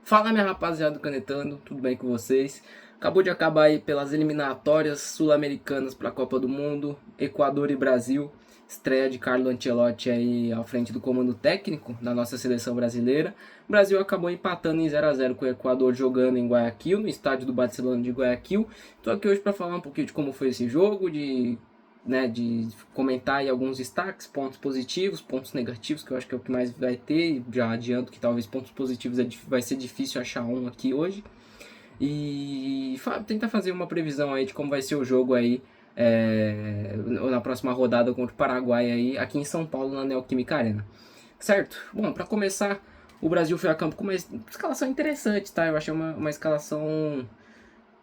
Fala, minha rapaziada do Canetando, tudo bem com vocês? Acabou de acabar aí pelas eliminatórias sul-americanas para a Copa do Mundo, Equador e Brasil, estreia de Carlo Ancelotti aí à frente do comando técnico da nossa seleção brasileira. O Brasil acabou empatando em 0 a 0 com o Equador jogando em Guayaquil, no estádio do Barcelona de Guayaquil. Estou aqui hoje para falar um pouquinho de como foi esse jogo, de comentar aí alguns destaques, pontos positivos, pontos negativos, que eu acho que é o que mais vai ter. Já adianto que talvez pontos positivos vai ser difícil achar um aqui hoje. E tentar fazer uma previsão aí de como vai ser o jogo aí na próxima rodada contra o Paraguai aí, aqui em São Paulo, na Neoquímica Arena. Certo? Bom, para começar, o Brasil foi a campo com uma escalação interessante, tá? Eu achei uma escalação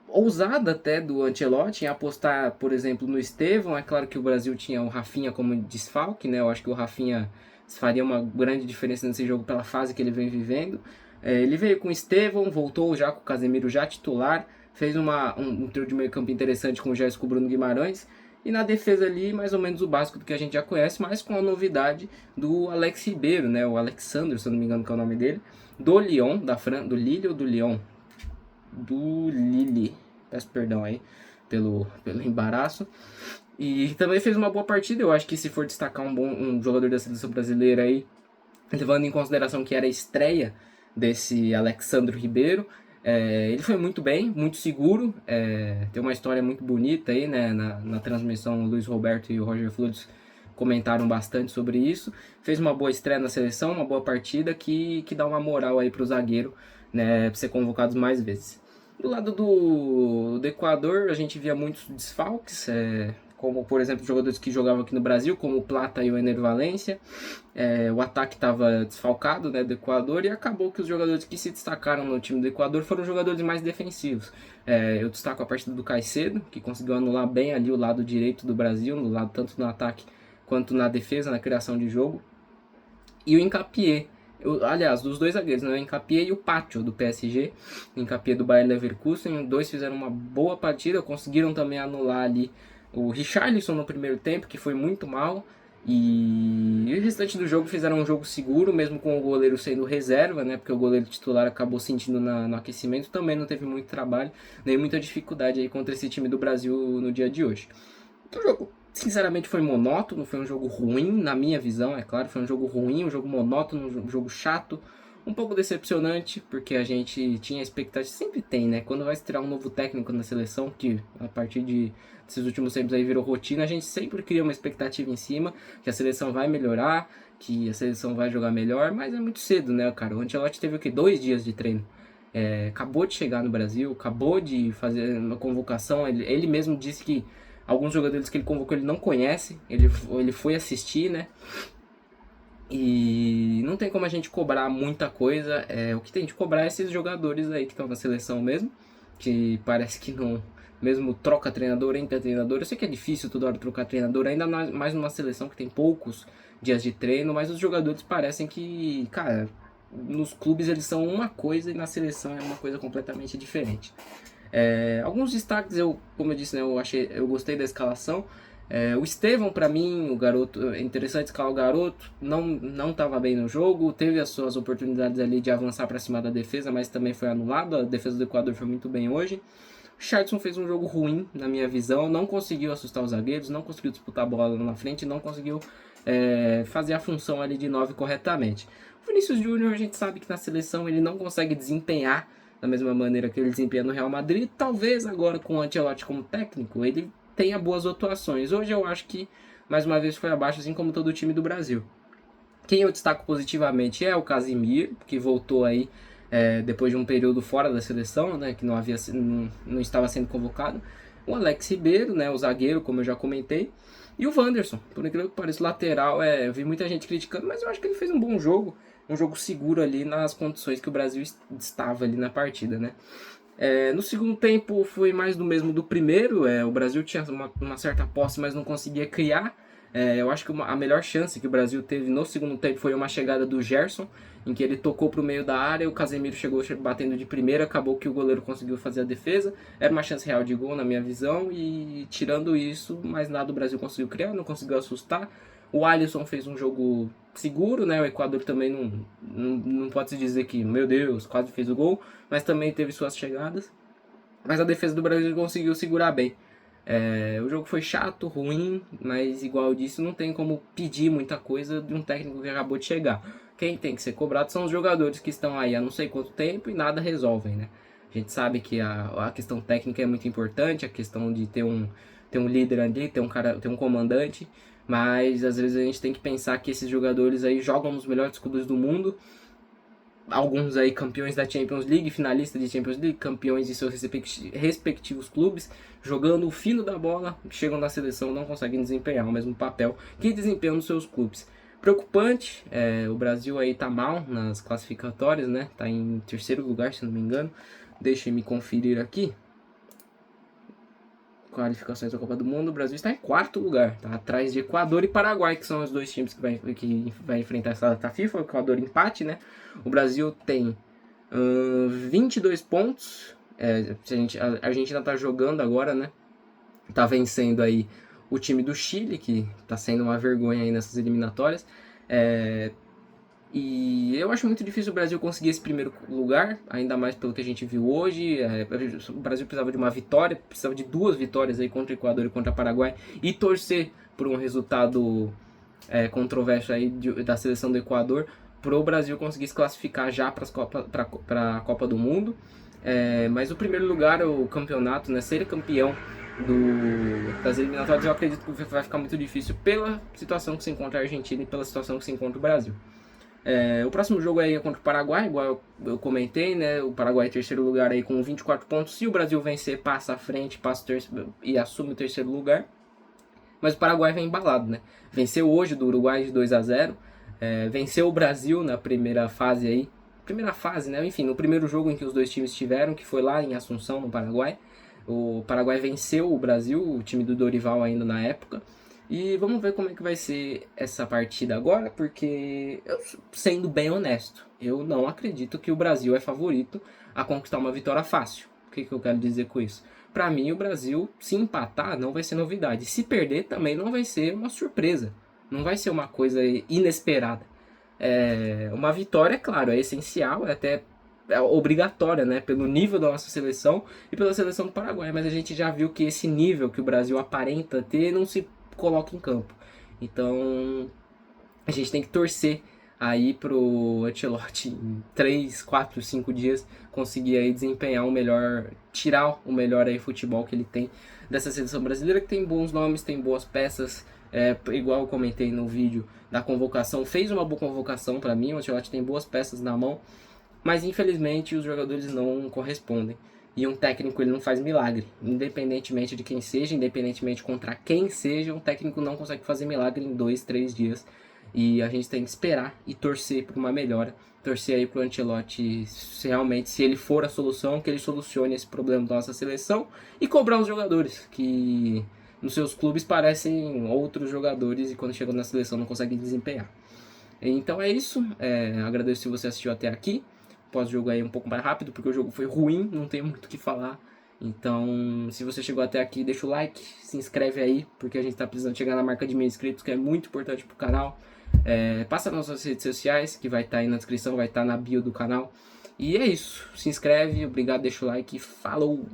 ousada até do Ancelotti em apostar, por exemplo, no Estevão. É claro que o Brasil tinha o Rafinha como desfalque, né? Eu acho que o Rafinha faria uma grande diferença nesse jogo pela fase que ele vem vivendo. Ele veio com o Estevão, voltou já com o Casemiro já titular, fez um trio de meio campo interessante com o Jéssica e o Bruno Guimarães. E na defesa ali, mais ou menos o básico do que a gente já conhece, mas com a novidade do Alex Ribeiro, né? O Alexandre, se eu não me engano que é o nome dele, do Lyon, do Lille ou do Lyon? Do Lille. Peço perdão aí pelo embaraço. E também fez uma boa partida. Eu acho que se for destacar um jogador da seleção brasileira aí, levando em consideração que era a estreia desse Alexandre Ribeiro, ele foi muito bem, muito seguro. Tem uma história muito bonita aí, né? Na transmissão, o Luiz Roberto e o Roger Flores comentaram bastante sobre isso. Fez uma boa estreia na seleção, uma boa partida que dá uma moral aí para o zagueiro, né, para ser convocado mais vezes. Do lado do Equador, a gente via muitos desfalques, como, por exemplo, jogadores que jogavam aqui no Brasil, como o Plata e o Ener Valencia. O ataque estava desfalcado, né, do Equador, e acabou que os jogadores que se destacaram no time do Equador foram jogadores mais defensivos. Eu destaco a partida do Caicedo, que conseguiu anular bem ali o lado direito do Brasil, no lado tanto no ataque quanto na defesa, na criação de jogo. E o Hincapié, aliás, dos dois zagueiros, né? O Hincapié e o Pátio do PSG, o Hincapié do Bayer Leverkusen, os dois fizeram uma boa partida, conseguiram também anular ali o Richarlison no primeiro tempo, que foi muito mal, e o restante do jogo fizeram um jogo seguro, mesmo com o goleiro sendo reserva, né? Porque o goleiro titular acabou sentindo no aquecimento, também não teve muito trabalho, nem muita dificuldade aí contra esse time do Brasil no dia de hoje. O jogo, sinceramente, foi monótono, foi um jogo ruim, na minha visão, é claro, foi um jogo ruim, um jogo monótono, um jogo chato, um pouco decepcionante, porque a gente tinha expectativa, sempre tem, né? Quando vai estrear um novo técnico na seleção, que a partir desses últimos tempos aí virou rotina, a gente sempre cria uma expectativa em cima, que a seleção vai melhorar, que a seleção vai jogar melhor, mas é muito cedo, né, cara? O Ancelotti teve o quê? 2 dias de treino. Acabou de chegar no Brasil, acabou de fazer uma convocação, ele mesmo disse que alguns jogadores que ele convocou ele não conhece, ele foi assistir, né? E não tem como a gente cobrar muita coisa. O que tem de cobrar é esses jogadores aí que estão na seleção mesmo, que parece que não, mesmo troca treinador, entra treinador. Eu sei que é difícil toda hora trocar treinador, ainda mais numa seleção que tem poucos dias de treino, mas os jogadores parecem que, cara, nos clubes eles são uma coisa e na seleção é uma coisa completamente diferente. Alguns destaques, como eu disse, né, eu gostei da escalação. O Estevão, para mim, o garoto, é interessante escalar o garoto, não estava bem no jogo, teve as suas oportunidades ali de avançar para cima da defesa, mas também foi anulado. A defesa do Equador foi muito bem hoje. O Charlton fez um jogo ruim, na minha visão, não conseguiu assustar os zagueiros, não conseguiu disputar a bola na frente, não conseguiu fazer a função ali de 9 corretamente. O Vinícius Júnior, a gente sabe que na seleção ele não consegue desempenhar da mesma maneira que ele desempenha no Real Madrid. Talvez agora com o Ancelotti como técnico ele tenha boas atuações. Hoje eu acho que mais uma vez foi abaixo, assim como todo o time do Brasil. Quem eu destaco positivamente é o Casemiro, que voltou aí depois de um período fora da seleção, né, que não estava sendo convocado. O Alex Ribeiro, né, o zagueiro, como eu já comentei. E o Wanderson, por incrível que pareça, lateral, eu vi muita gente criticando, mas eu acho que ele fez um bom jogo, um jogo seguro ali nas condições que o Brasil estava ali na partida, né. No segundo tempo foi mais do mesmo do primeiro. O Brasil tinha uma certa posse, mas não conseguia criar. Eu acho que a melhor chance que o Brasil teve no segundo tempo foi uma chegada do Gerson, em que ele tocou para o meio da área, o Casemiro chegou batendo de primeira, acabou que o goleiro conseguiu fazer a defesa. Era uma chance real de gol na minha visão, e tirando isso, mais nada o Brasil conseguiu criar, não conseguiu assustar. O Alisson fez um jogo seguro, né? O Equador também não pode se dizer que, meu Deus, quase fez o gol, mas também teve suas chegadas. Mas a defesa do Brasil conseguiu segurar bem. O jogo foi chato, ruim, mas igual eu disse, não tem como pedir muita coisa de um técnico que acabou de chegar. Quem tem que ser cobrado são os jogadores que estão aí há não sei quanto tempo e nada resolvem, né? A gente sabe que a questão técnica é muito importante, a questão de ter um líder ali, ter um comandante, mas às vezes a gente tem que pensar que esses jogadores aí jogam nos melhores clubes do mundo, alguns aí campeões da Champions League, finalistas de Champions League, campeões de seus respectivos clubes, jogando o fino da bola, chegam na seleção, não conseguem desempenhar o mesmo papel que desempenham nos seus clubes. Preocupante, o Brasil aí tá mal nas classificatórias, né? Tá em terceiro lugar, se não me engano. Deixa eu me conferir aqui. Qualificações da Copa do Mundo, o Brasil está em quarto lugar, tá atrás de Equador e Paraguai, que são os dois times que vai enfrentar essa data FIFA. O Equador empate, né? O Brasil tem 22 pontos. A Argentina tá jogando agora, né? Tá vencendo aí o time do Chile, que tá sendo uma vergonha aí nessas eliminatórias. E eu acho muito difícil o Brasil conseguir esse primeiro lugar, ainda mais pelo que a gente viu hoje. O Brasil precisava de uma vitória, precisava de 2 vitórias aí contra o Equador e contra o Paraguai, e torcer por um resultado controverso aí da seleção do Equador, para o Brasil conseguir se classificar já para a Copa do Mundo. Mas o primeiro lugar, o campeonato, né, ser campeão das eliminatórias, eu acredito que vai ficar muito difícil pela situação que se encontra a Argentina e pela situação que se encontra o Brasil. O próximo jogo aí é contra o Paraguai, igual eu comentei, né? O Paraguai em terceiro lugar aí com 24 pontos. Se o Brasil vencer, passa à frente, e assume o terceiro lugar. Mas o Paraguai vem embalado, né? Venceu hoje do Uruguai de 2-0. Venceu o Brasil na primeira fase aí. Primeira fase, né? Enfim, no primeiro jogo em que os dois times estiveram, que foi lá em Assunção, no Paraguai. O Paraguai venceu o Brasil, o time do Dorival ainda na época. E vamos ver como é que vai ser essa partida agora, porque, sendo bem honesto, eu não acredito que o Brasil é favorito a conquistar uma vitória fácil. O que eu quero dizer com isso? Para mim, o Brasil, se empatar, não vai ser novidade. Se perder, também não vai ser uma surpresa. Não vai ser uma coisa inesperada. Uma vitória, claro, é essencial, até obrigatória, né, pelo nível da nossa seleção e pela seleção do Paraguai, mas a gente já viu que esse nível que o Brasil aparenta ter não se coloca em campo. Então a gente tem que torcer aí pro Ancelotti em 3, 4, 5 dias conseguir aí desempenhar o melhor, tirar o melhor aí futebol que ele tem dessa seleção brasileira, que tem bons nomes, tem boas peças. Igual eu comentei no vídeo da convocação, fez uma boa convocação para mim. O Ancelotti tem boas peças na mão, mas infelizmente os jogadores não correspondem. E um técnico, ele não faz milagre, independentemente de quem seja, independentemente contra quem seja, um técnico não consegue fazer milagre em 2, 3 dias. E a gente tem que esperar e torcer por uma melhora, torcer aí pro Ancelotti, realmente, se ele for a solução, que ele solucione esse problema da nossa seleção, e cobrar os jogadores, que nos seus clubes parecem outros jogadores e quando chegam na seleção não conseguem desempenhar. Então é isso, agradeço se você assistiu até aqui. Pós-jogo aí um pouco mais rápido, porque o jogo foi ruim, não tem muito o que falar. Então, se você chegou até aqui, deixa o like, se inscreve aí, porque a gente tá precisando chegar na marca de 1000 inscritos, que é muito importante pro canal. Passa nas nossas redes sociais, que vai estar aí na descrição, vai estar na bio do canal. E é isso, se inscreve, obrigado, deixa o like e falou!